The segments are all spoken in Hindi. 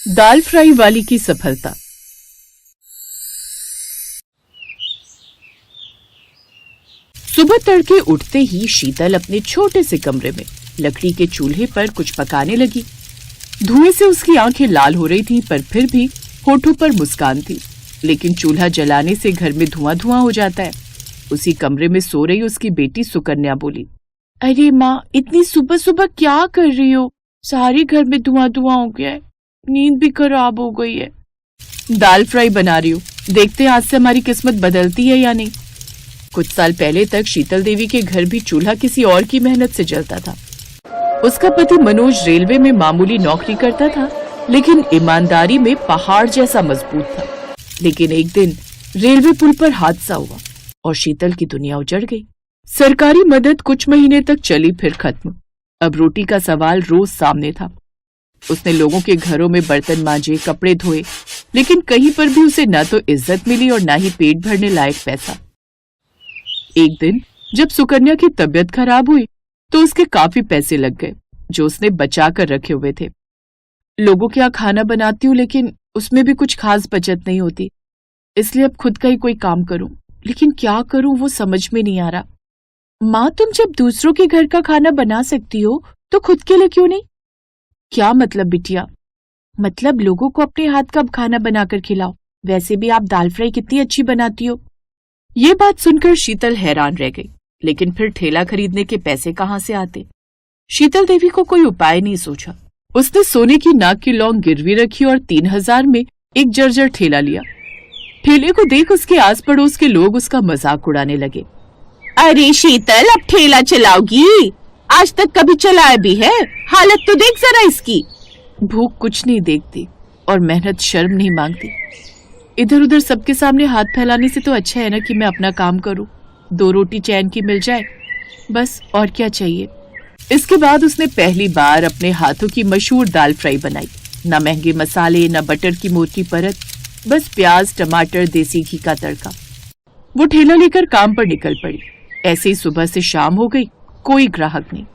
दाल फ्राई वाली की सफलता। सुबह तड़के उठते ही शीतल अपने छोटे से कमरे में लकड़ी के चूल्हे पर कुछ पकाने लगी। धुएं से उसकी आंखें लाल हो रही थीं, पर फिर भी होठों पर मुस्कान थी। लेकिन चूल्हा जलाने से घर में धुआं धुआं हो जाता है। उसी कमरे में सो रही उसकी बेटी सुकन्या बोली, अरे माँ, इतनी सुबह सुबह क्या कर रही हो? सारे घर में धुआं धुआं हो गया है, नींद भी खराब हो गई है। दाल फ्राई बना रही हूँ, देखते हैं आज से हमारी किस्मत बदलती है या नहीं। कुछ साल पहले तक शीतल देवी के घर भी चूल्हा किसी और की मेहनत से जलता था। उसका पति मनोज रेलवे में मामूली नौकरी करता था, लेकिन ईमानदारी में पहाड़ जैसा मजबूत था। लेकिन एक दिन रेलवे पुल पर हादसा हुआ और शीतल की दुनिया उजड़ गई। सरकारी मदद कुछ महीने तक चली, फिर खत्म। अब रोटी का सवाल रोज सामने था। उसने लोगों के घरों में बर्तन मांजे, कपड़े धोए, लेकिन कहीं पर भी उसे न तो इज्जत मिली और न ही पेट भरने लायक पैसा। एक दिन जब सुकन्या की तबीयत खराब हुई तो उसके काफी पैसे लग गए जो उसने बचा कर रखे हुए थे। लोगों के यहाँ खाना बनाती हूँ, लेकिन उसमें भी कुछ खास बचत नहीं होती, इसलिए अब खुद का ही कोई काम करूं। लेकिन क्या करूं वो समझ में नहीं आ रहा। माँ, तुम जब दूसरों के घर का खाना बना सकती हो तो खुद के लिए क्यों नहीं? क्या मतलब बिटिया? मतलब लोगों को अपने हाथ का खाना बनाकर खिलाओ। वैसे भी आप दाल फ्राई कितनी अच्छी बनाती हो। ये बात सुनकर शीतल हैरान रह गई। लेकिन फिर ठेला खरीदने के पैसे कहाँ से आते? शीतल देवी को कोई उपाय नहीं सूझा। उसने सोने की नाक की लौंग गिरवी रखी और 3000 में एक जर्जर ठेला लिया। ठेले को देख उसके आस पड़ोस के लोग उसका मजाक उड़ाने लगे। अरे शीतल, अब ठेला चलाओगी? आज तक कभी चलाया भी है? हालत तो देख जरा इसकी। भूख कुछ नहीं देखती और मेहनत शर्म नहीं मांगती। इधर उधर सबके सामने हाथ फैलाने से तो अच्छा है ना कि मैं अपना काम करूं, 2 रोटी चैन की मिल जाए, बस और क्या चाहिए। इसके बाद उसने पहली बार अपने हाथों की मशहूर दाल फ्राई बनाई। न महंगे मसाले, न बटर की मोटी परत, बस प्याज, टमाटर, देसी घी का तड़का। वो ठेला लेकर काम पर निकल पड़ी। ऐसे ही सुबह से शाम हो गई, कोई ग्राहक नहीं।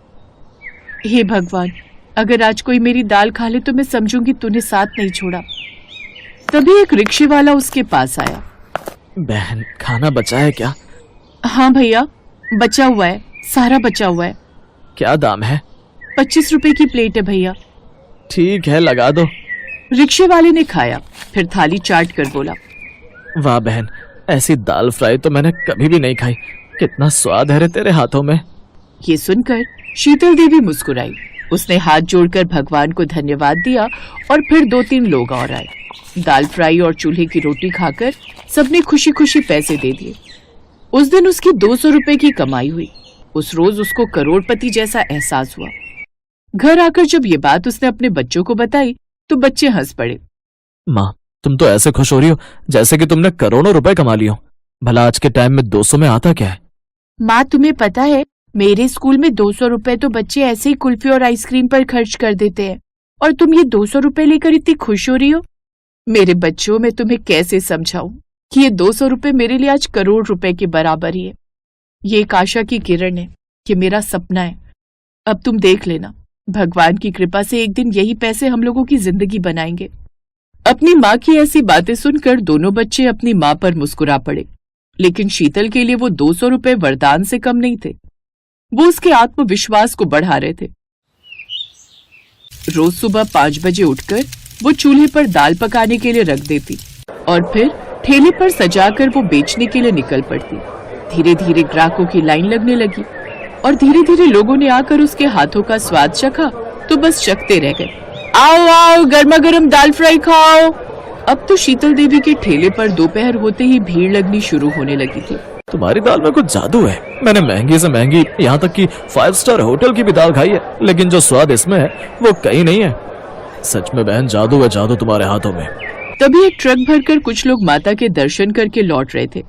हे भगवान, अगर आज कोई मेरी दाल खा ले तो मैं समझूंगी तूने साथ नहीं छोड़ा। तभी एक रिक्शे वाला उसके पास आया। बहन, खाना बचा है क्या? हाँ भैया, बचा हुआ है, सारा बचा हुआ है। क्या दाम है? 25 रुपए की प्लेट है भैया। ठीक है, लगा दो। रिक्शे वाले ने खाया, फिर थाली चाट कर बोला, वाह बहन, ऐसी दाल फ्राई तो मैंने कभी भी नहीं खाई। कितना स्वाद है रे तेरे हाथों में। ये सुनकर शीतल देवी मुस्कुराई। उसने हाथ जोड़कर भगवान को धन्यवाद दिया और फिर 2-3 लोग और आए। दाल फ्राई और चूल्हे की रोटी खाकर सबने खुशी खुशी पैसे दे दिए। उस दिन उसकी 200 रुपए की कमाई हुई। उस रोज उसको करोड़पति जैसा एहसास हुआ। घर आकर जब ये बात उसने अपने बच्चों को बताई तो बच्चे हंस पड़े। माँ, तुम तो ऐसे खुश हो रही हो जैसे कि तुमने करोड़ों रुपए कमा लिए हो। भला आज के टाइम में 200 में आता क्या है? माँ, तुम्हें पता है, मेरे स्कूल में 200 रुपए तो बच्चे ऐसे ही कुल्फी और आइसक्रीम पर खर्च कर देते हैं, और तुम ये 200 रुपए लेकर इतनी खुश हो रही हो। मेरे बच्चों, मैं तुम्हें कैसे समझाऊं कि ये 200 रुपए मेरे लिए आज करोड़ रुपए के बराबर ही है। ये एक आशा की किरण है, ये मेरा सपना है। अब तुम देख लेना, भगवान की कृपा से एक दिन यही पैसे हम लोगों की जिंदगी बनाएंगे। अपनी माँ की ऐसी बातें सुनकर दोनों बच्चे अपनी माँ पर मुस्कुरा पड़े। लेकिन शीतल के लिए वो 200 रुपए वरदान से कम नहीं थे। वो उसके आत्मविश्वास को बढ़ा रहे थे। रोज सुबह 5 बजे उठकर वो चूल्हे पर दाल पकाने के लिए रख देती और फिर ठेले पर सजाकर वो बेचने के लिए निकल पड़ती। धीरे धीरे ग्राहकों की लाइन लगने लगी और धीरे धीरे लोगों ने आकर उसके हाथों का स्वाद चखा तो बस चखते रह गए। आओ आओ, गर्मा गर्म दाल फ्राई खाओ। अब तो शीतल देवी के ठेले पर दोपहर होते ही भीड़ लगनी शुरू होने लगी थी। तुम्हारी दाल में कुछ जादू है। मैंने महंगी से महंगी, यहाँ तक कि 5 स्टार होटल की भी दाल खाई है, लेकिन जो स्वाद इसमें है वो कहीं नहीं है। सच में बहन, जादू है, जादू तुम्हारे हाथों में। तभी एक ट्रक भरकर कुछ लोग माता के दर्शन करके लौट रहे थे।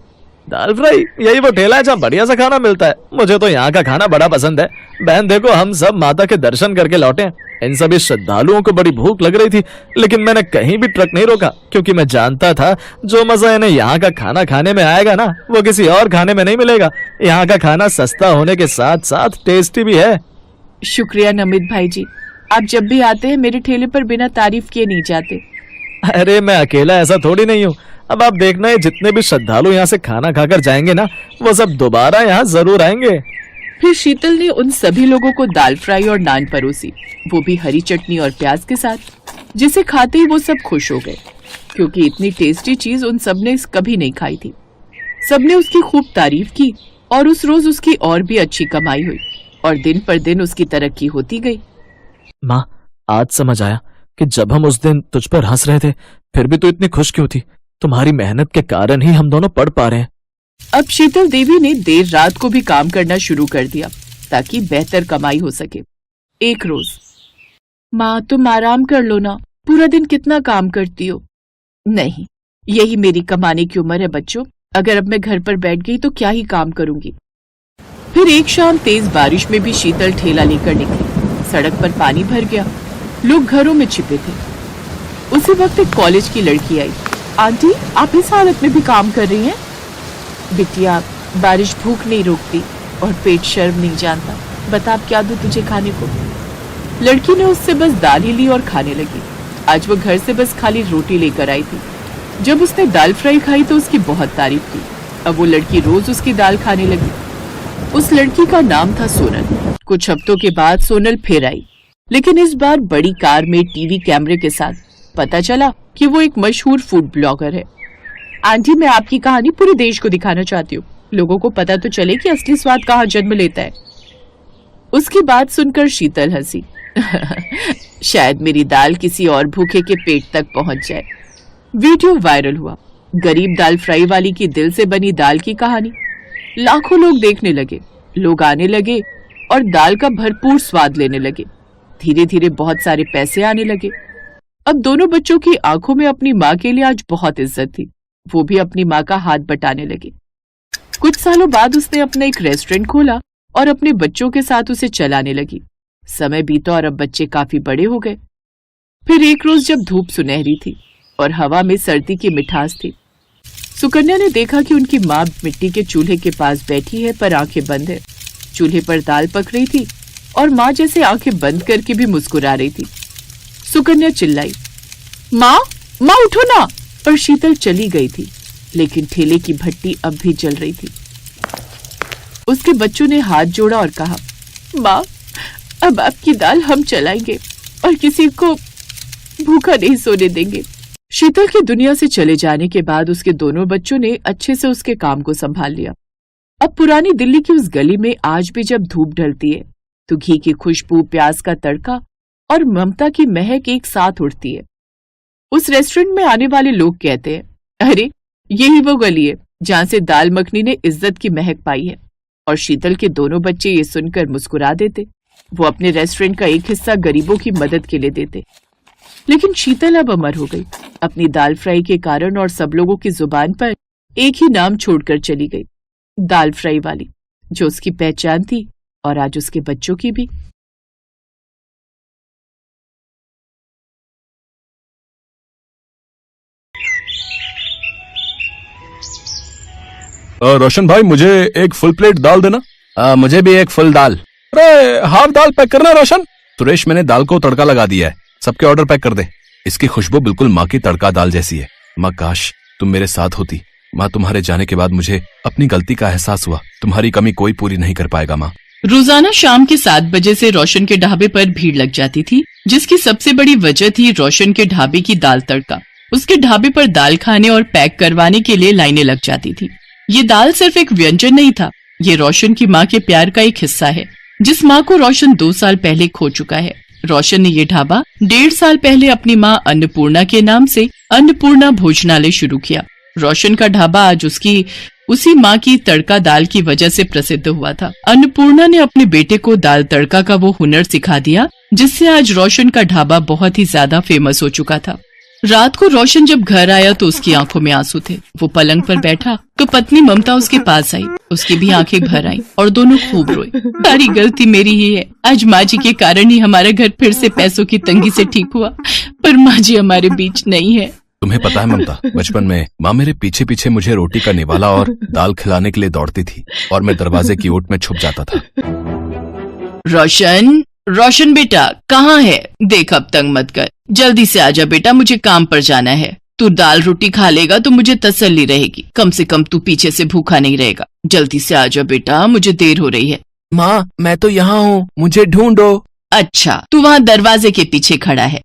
दाल फ्राई, यही वो ठेला है जहाँ बढ़िया सा खाना मिलता है। मुझे तो यहाँ का खाना बड़ा पसंद है। बहन देखो, हम सब माता के दर्शन करके लौटे। इन सभी श्रद्धालुओं को बड़ी भूख लग रही थी, लेकिन मैंने कहीं भी ट्रक नहीं रोका, क्योंकि मैं जानता था जो मजा इन्हें यहाँ का खाना खाने में आएगा ना, वो किसी और खाने में नहीं मिलेगा। यहाँ का खाना सस्ता होने के साथ साथ टेस्टी भी है। शुक्रिया नमित भाई जी, आप जब भी आते हैं मेरे ठेले पर बिना तारीफ किए नहीं जाते। अरे मैं अकेला ऐसा थोड़ी नहीं हूँ। अब आप देखना, ये जितने भी श्रद्धालु यहाँ से खाना खाकर जाएंगे ना, वो सब दोबारा यहाँ जरूर आएंगे। फिर शीतल ने उन सभी लोगों को दाल फ्राई और नान परोसी, वो भी हरी चटनी और प्याज के साथ, जिसे खाते ही वो सब खुश हो गए, क्योंकि इतनी टेस्टी चीज उन सबने कभी नहीं खाई थी। सबने उसकी खूब तारीफ की और उस रोज उसकी और भी अच्छी कमाई हुई और दिन पर दिन उसकी तरक्की होती गई। माँ, आज समझ आया कि जब हम उस दिन तुझ पर हंस रहे थे, फिर भी तू इतनी खुश क्यों थी। तुम्हारी मेहनत के कारण ही हम दोनों पढ़ पा रहे हैं। अब शीतल देवी ने देर रात को भी काम करना शुरू कर दिया ताकि बेहतर कमाई हो सके। एक रोज, माँ तुम आराम कर लो ना, पूरा दिन कितना काम करती हो। नहीं, यही मेरी कमाने की उम्र है बच्चों, अगर अब मैं घर पर बैठ गई तो क्या ही काम करूंगी। फिर एक शाम तेज बारिश में भी शीतल ठेला लेकर निकली। सड़क पर पानी भर गया, लोग घरों में छिपे थे। उसी वक्त एक कॉलेज की लड़की आई। आंटी, आप इस हालत में भी काम कर रही हैं? बिटिया, बारिश भूख नहीं रोकती और पेट शर्म नहीं जानता, बता अब क्या दूं तुझे खाने को। लड़की ने उससे बस दाल ही ली और खाने लगी। आज वो घर से बस खाली रोटी लेकर आई थी। जब उसने दाल फ्राई खाई तो उसकी बहुत तारीफ की। अब वो लड़की रोज उसकी दाल खाने लगी। उस लड़की का नाम था सोनल। कुछ हफ्तों के बाद सोनल फिर आई, लेकिन इस बार बड़ी कार में टीवी कैमरे के साथ। पता चला कि वो एक मशहूर फूड ब्लॉगर है। आंटी, मैं आपकी कहानी पूरे देश को दिखाना चाहती हूँ, लोगों को पता तो चले कि असली स्वाद कहाँ जन्म लेता है। उसकी बात सुनकर शीतल हंसी। शायद मेरी दाल किसी और भूखे के पेट तक पहुंच जाए। वीडियो वायरल हुआ। गरीब दाल फ्राई वाली की दिल से बनी दाल की कहानी। लाखों लोग देखने लगे, लोग आने लगे और दाल का भरपूर स्वाद लेने लगे। धीरे धीरे बहुत सारे पैसे आने लगे। अब दोनों बच्चों की आंखों में अपनी माँ के लिए आज बहुत इज्जत थी। वो भी अपनी माँ का हाथ बटाने लगे। कुछ सालों बाद उसने अपना एक रेस्टोरेंट खोला और अपने बच्चों के साथ उसे चलाने लगी। समय बीता और अब बच्चे काफी बड़े हो गए। फिर एक रोज जब धूप सुनहरी थी और हवा में सर्दी की मिठास थी, सुकन्या ने देखा कि उनकी माँ मिट्टी के चूल्हे के पास बैठी है पर आंखें बंद है। चूल्हे पर दाल पक रही थी और माँ जैसे आंखें बंद करके भी मुस्कुरा रही थी। सुकन्या चिल्लाई, माँ, माँ उठो ना। पर शीतल चली गई थी, लेकिन ठेले की भट्टी अब भी जल रही थी। उसके बच्चों ने हाथ जोड़ा और कहा, माँ, अब आपकी दाल हम चलाएंगे और किसी को भूखा नहीं सोने देंगे। शीतल की दुनिया से चले जाने के बाद उसके दोनों बच्चों ने अच्छे से उसके काम को संभाल लिया। अब पुरानी दिल्ली की उस गली में आज भी जब धूप ढलती है तो घी की खुशबू, प्याज का तड़का और ममता की महक एक साथ उठती है। उस रेस्टोरेंट में आने वाले लोग कहते हैं, अरे यही वो गली है जहाँ से दाल मखनी ने इज्जत की महक पाई है। और शीतल के दोनों बच्चे ये सुनकर मुस्कुरा देते। वो अपने रेस्टोरेंट का एक हिस्सा गरीबों की मदद के लिए देते। लेकिन शीतल अब अमर हो गई अपनी दाल फ्राई के कारण, और सब लोगों की जुबान पर एक ही नाम छोड़कर चली गई, दाल फ्राई वाली, जो उसकी पहचान थी और आज उसके बच्चों की भी। रोशन भाई, मुझे एक फुल प्लेट दाल देना। मुझे भी एक फुल दाल। अरे हाफ दाल पैक करना रोशन। सुरेश, मैंने दाल को तड़का लगा दिया है, सबके ऑर्डर पैक कर दे। इसकी खुशबू बिल्कुल माँ की तड़का दाल जैसी है। माँ, काश तुम मेरे साथ होती। माँ, तुम्हारे जाने के बाद मुझे अपनी गलती का एहसास हुआ। तुम्हारी कमी कोई पूरी नहीं कर पाएगा माँ। रोजाना शाम के 7 बजे से रोशन के ढाबे पर भीड़ लग जाती थी, जिसकी सबसे बड़ी वजह थी रोशन के ढाबे की दाल तड़का। उसके ढाबे पर दाल खाने और पैक करवाने के लिए लाइनें लग जाती थी। ये दाल सिर्फ एक व्यंजन नहीं था, ये रोशन की माँ के प्यार का एक हिस्सा है, जिस माँ को रोशन 2 साल पहले खो चुका है। रोशन ने ये ढाबा 1.5 साल पहले अपनी माँ अन्नपूर्णा के नाम से अन्नपूर्णा भोजनालय शुरू किया। रोशन का ढाबा आज उसकी उसी माँ की तड़का दाल की वजह से प्रसिद्ध हुआ था। अन्नपूर्णा ने अपने बेटे को दाल तड़का का वो हुनर सिखा दिया, जिससे आज रोशन का ढाबा बहुत ही ज्यादा फेमस हो चुका था। रात को रोशन जब घर आया तो उसकी आंखों में आंसू थे। वो पलंग पर बैठा तो पत्नी ममता उसके पास आई। उसकी भी आंखें भर आईं और दोनों खूब रोए। सारी गलती मेरी ही है, आज माँ जी के कारण ही हमारा घर फिर से पैसों की तंगी से ठीक हुआ, पर माँ जी हमारे बीच नहीं है। तुम्हें पता है ममता, बचपन में माँ मेरे पीछे पीछे मुझे रोटी का निवाला और दाल खिलाने के लिए दौड़ती थी और मैं दरवाजे की ओट में छुप जाता था। रोशन, रोशन बेटा कहाँ है? देख अब तंग मत कर, जल्दी से आजा बेटा, मुझे काम पर जाना है। तू दाल रोटी खा लेगा तो मुझे तसल्ली रहेगी, कम से कम तू पीछे से भूखा नहीं रहेगा। जल्दी से आजा बेटा, मुझे देर हो रही है। माँ मैं तो यहाँ हूँ, मुझे ढूंढो। अच्छा, तू वहाँ दरवाजे के पीछे खड़ा है।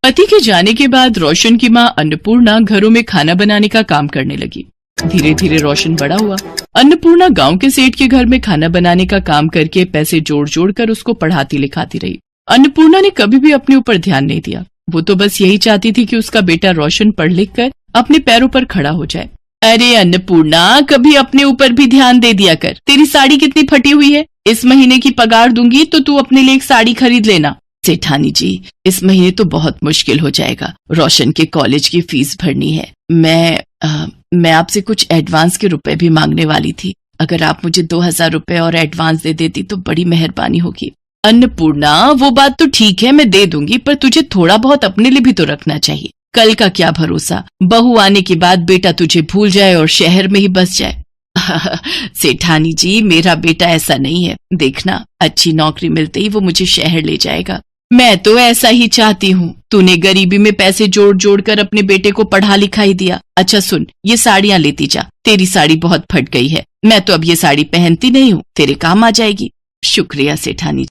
पति के जाने के बाद रोशन की माँ अन्नपूर्णा घरों में खाना बनाने का काम करने लगी। धीरे धीरे रोशन बड़ा हुआ। अन्नपूर्णा गांव के सेठ के घर में खाना बनाने का काम करके पैसे जोड़ जोड़ कर उसको पढ़ाती लिखाती रही। अन्नपूर्णा ने कभी भी अपने ऊपर ध्यान नहीं दिया। वो तो बस यही चाहती थी कि उसका बेटा रोशन पढ़ लिख कर अपने पैरों पर खड़ा हो जाए। अरे अन्नपूर्णा, कभी अपने ऊपर भी ध्यान दे दिया कर। तेरी साड़ी कितनी फटी हुई है? इस महीने की पगार दूंगी तो तू अपने लिए एक साड़ी खरीद लेना। सेठानी जी, इस महीने तो बहुत मुश्किल हो जाएगा। रोशन के कॉलेज की फीस भरनी है। मैं आपसे कुछ एडवांस के रुपए भी मांगने वाली थी। अगर आप मुझे 2000 रुपए और एडवांस दे देती तो बड़ी मेहरबानी होगी। अन्नपूर्णा, वो बात तो ठीक है, मैं दे दूंगी, पर तुझे थोड़ा बहुत अपने लिए भी तो रखना चाहिए। कल का क्या भरोसा, बहू आने के बाद बेटा तुझे भूल जाए और शहर में ही बस जाए। सेठानी जी, मेरा बेटा ऐसा नहीं है। देखना, अच्छी नौकरी मिलते ही वो मुझे शहर ले जाएगा। मैं तो ऐसा ही चाहती हूँ। तूने गरीबी में पैसे जोड़ जोड़ कर अपने बेटे को पढ़ा लिखाई दिया। अच्छा सुन, ये साड़ियाँ लेती जा। तेरी साड़ी बहुत फट गई है, मैं तो अब ये साड़ी पहनती नहीं हूँ, तेरे काम आ जाएगी। शुक्रिया सेठानी।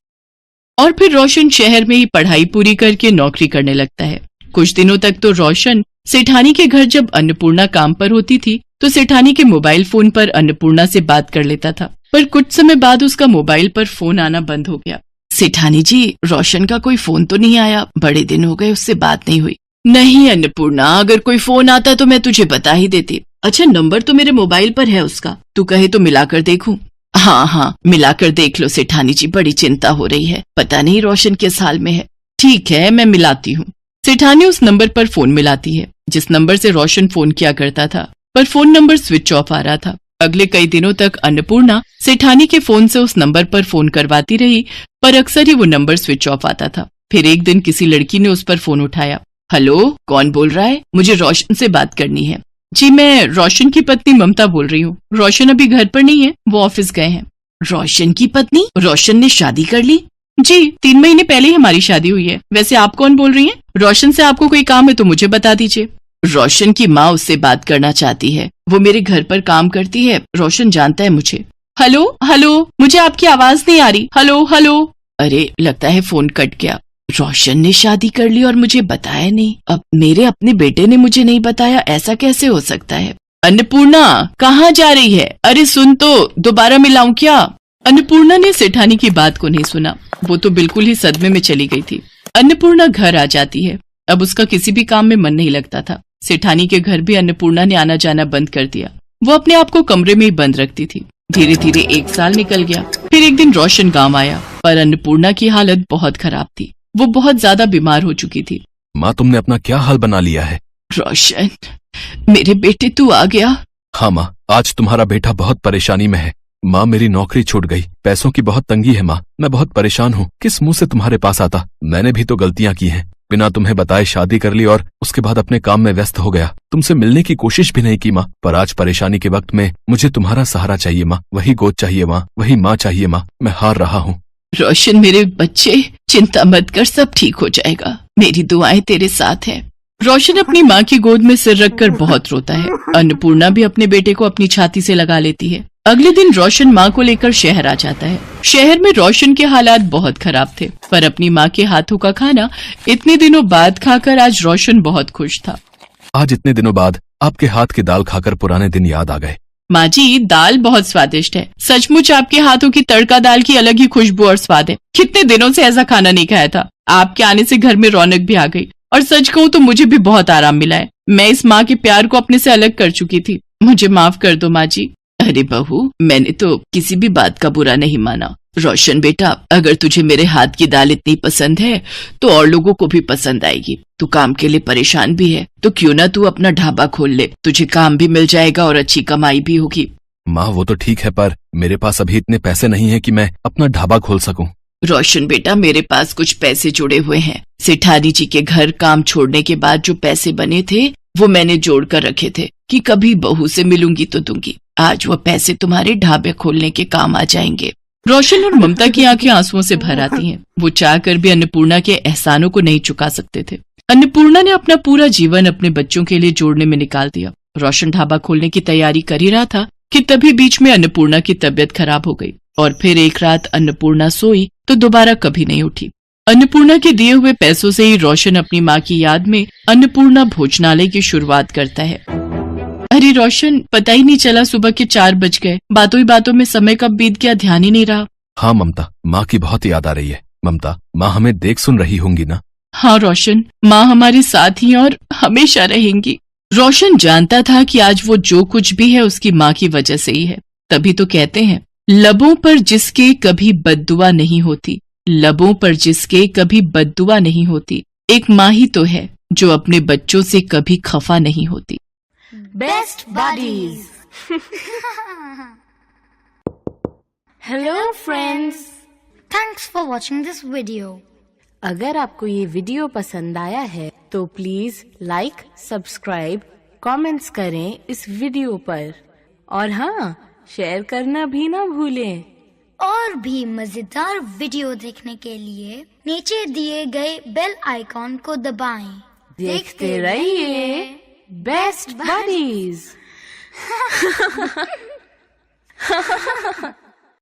और फिर रोशन शहर में ही पढ़ाई पूरी करके नौकरी करने लगता है। कुछ दिनों तक तो रोशन सेठानी के घर जब अन्नपूर्णा काम पर होती थी तो सेठानी के मोबाइल फोन पर अन्नपूर्णा से बात कर लेता था, पर कुछ समय बाद उसका मोबाइल पर फोन आना बंद हो गया। सेठानी जी, रोशन का कोई फोन तो नहीं आया? बड़े दिन हो गए, उससे बात नहीं हुई। नहीं अन्नपूर्णा, अगर कोई फोन आता तो मैं तुझे बता ही देती। अच्छा, नंबर तो मेरे मोबाइल पर है उसका, तू कहे तो मिलाकर देखूं? हाँ, मिलाकर देख लो सेठानी जी, बड़ी चिंता हो रही है। पता नहीं रोशन किस हाल में है। ठीक है, मैं मिलाती हूँ। सेठानी उस नंबर पर फोन मिलाती है जिस नंबर से रोशन फोन किया करता था, पर फोन नंबर स्विच ऑफ आ रहा था। अगले कई दिनों तक अन्नपूर्णा सेठानी के फोन से उस नंबर पर फोन करवाती रही, पर अक्सर ही वो नंबर स्विच ऑफ आता था। फिर एक दिन किसी लड़की ने उस पर फोन उठाया। हेलो, कौन बोल रहा है? मुझे रोशन से बात करनी है। जी, मैं रोशन की पत्नी ममता बोल रही हूँ। रोशन अभी घर पर नहीं है, वो ऑफिस गए हैं। रोशन की पत्नी? रोशन ने शादी कर ली? जी, 3 महीने पहले ही हमारी शादी हुई है। वैसे आप कौन बोल रही हैं? रोशन से आपको कोई काम है तो मुझे बता दीजिए। रोशन की माँ उससे बात करना चाहती है। वो मेरे घर पर काम करती है, रोशन जानता है मुझे। हेलो, मुझे आपकी आवाज नहीं आ रही। हेलो। अरे, लगता है फोन कट गया। रोशन ने शादी कर ली और मुझे बताया नहीं। अब मेरे अपने बेटे ने मुझे नहीं बताया, ऐसा कैसे हो सकता है? अन्नपूर्णा, कहाँ जा रही है? अरे सुन तो, दोबारा मिलाऊं क्या? अन्नपूर्णा ने सेठानी की बात को नहीं सुना। वो तो बिल्कुल ही सदमे में चली गई थी। अन्नपूर्णा घर आ जाती है। अब उसका किसी भी काम में मन नहीं लगता था। सेठानी के घर भी अन्नपूर्णा ने आना जाना बंद कर दिया। वो अपने आप को कमरे में ही बंद रखती थी। धीरे धीरे 1 साल निकल गया। फिर एक दिन रोशन गांव आया, पर अन्नपूर्णा की हालत बहुत खराब थी। वो बहुत ज्यादा बीमार हो चुकी थी। माँ, तुमने अपना क्या हाल बना लिया है? रोशन, मेरे बेटे, तू आ गया? हाँ माँ, आज तुम्हारा बेटा बहुत परेशानी में है। माँ, मेरी नौकरी छूट गई, पैसों की बहुत तंगी है माँ, मैं बहुत परेशान हूँ। किस मुंह से तुम्हारे पास आता? मैंने भी तो गलतियाँ की हैं। बिना तुम्हें बताए शादी कर ली और उसके बाद अपने काम में व्यस्त हो गया। तुमसे मिलने की कोशिश भी नहीं की माँ, पर आज परेशानी के वक्त में मुझे तुम्हारा सहारा चाहिए माँ, वही गोद चाहिए माँ, वही माँ चाहिए माँ। मैं हार रहा हूँ। रोशन मेरे बच्चे, चिंता मत कर, सब ठीक हो जाएगा। मेरी दुआएं तेरे साथ हैं। रोशन अपनी माँ की गोद में सिर रखकर बहुत रोता है। अन्नपूर्णा भी अपने बेटे को अपनी छाती से लगा लेती है। अगले दिन रोशन माँ को लेकर शहर आ जाता है। शहर में रोशन के हालात बहुत खराब थे, पर अपनी माँ के हाथों का खाना इतने दिनों बाद खाकर आज रोशन बहुत खुश था। आज इतने दिनों बाद आपके हाथ की दाल खाकर पुराने दिन याद आ गए। माँ जी, दाल बहुत स्वादिष्ट है। सचमुच आपके हाथों की तड़का दाल की अलग ही खुशबू और स्वाद है। कितने दिनों से ऐसा खाना नहीं खाया था। आपके आने से घर में रौनक भी आ गई, और सच कहूँ तो मुझे भी बहुत आराम मिला है। मैं इस माँ के प्यार को अपने से अलग कर चुकी थी। मुझे माफ कर दो माँ जी। अरे बहू, मैंने तो किसी भी बात का बुरा नहीं माना। रोशन बेटा, अगर तुझे मेरे हाथ की दाल इतनी पसंद है तो और लोगों को भी पसंद आएगी। तू काम के लिए परेशान भी है, तो क्यों ना तू अपना ढाबा खोल ले। तुझे काम भी मिल जाएगा और अच्छी कमाई भी होगी। माँ, वो तो ठीक है, पर मेरे पास अभी इतने पैसे नहीं है कि मैं अपना ढाबा खोल सकूं। रोशन बेटा, मेरे पास कुछ पैसे जुड़े हुए हैं। सेठानी जी के घर काम छोड़ने के बाद जो पैसे बने थे वो मैंने जोड़ कर रखे थे कि कभी बहू से मिलूंगी तो दूंगी। आज वो पैसे तुम्हारे ढाबे खोलने के काम आ जाएंगे। रोशन और ममता की आंखें आंसुओं से भर आती हैं। वो चाह कर भी अन्नपूर्णा के एहसानों को नहीं चुका सकते थे। अन्नपूर्णा ने अपना पूरा जीवन अपने बच्चों के लिए जोड़ने में निकाल दिया। रोशन ढाबा खोलने की तैयारी कर ही रहा था कि तभी बीच में अन्नपूर्णा की तबीयत खराब हो गई और फिर एक रात अन्नपूर्णा सोई तो दोबारा कभी नहीं उठी। अन्नपूर्णा के दिए हुए पैसों से ही रोशन अपनी माँ की याद में अन्नपूर्णा भोजनालय की शुरुआत करता है। अरे रोशन, पता ही नहीं चला सुबह के 4 बज गए। बातों ही बातों में समय कब बीत गया ध्यान ही नहीं रहा। हाँ ममता, माँ की बहुत याद आ रही है। ममता, माँ हमें देख सुन रही होंगी ना? हाँ रोशन, माँ हमारे साथ ही और हमेशा रहेंगी। रोशन जानता था कि आज वो जो कुछ भी है उसकी माँ की वजह से ही है। तभी तो कहते हैं, लबों पर जिसके कभी बद्दुआ नहीं होती, लबों पर जिसके कभी बद्दुआ नहीं होती, एक माँ ही तो है जो अपने बच्चों से कभी खफा नहीं होती। Best buddies. Hello friends. Thanks for watching this video. अगर आपको ये वीडियो पसंद आया है तो प्लीज लाइक, सब्सक्राइब, कमेंट्स करें इस वीडियो पर और हाँ, शेयर करना भी ना भूलें। और भी मजेदार वीडियो देखने के लिए नीचे दिए गए बेल आइकॉन को दबाएं। देखते रहिए बेस्ट बडीज।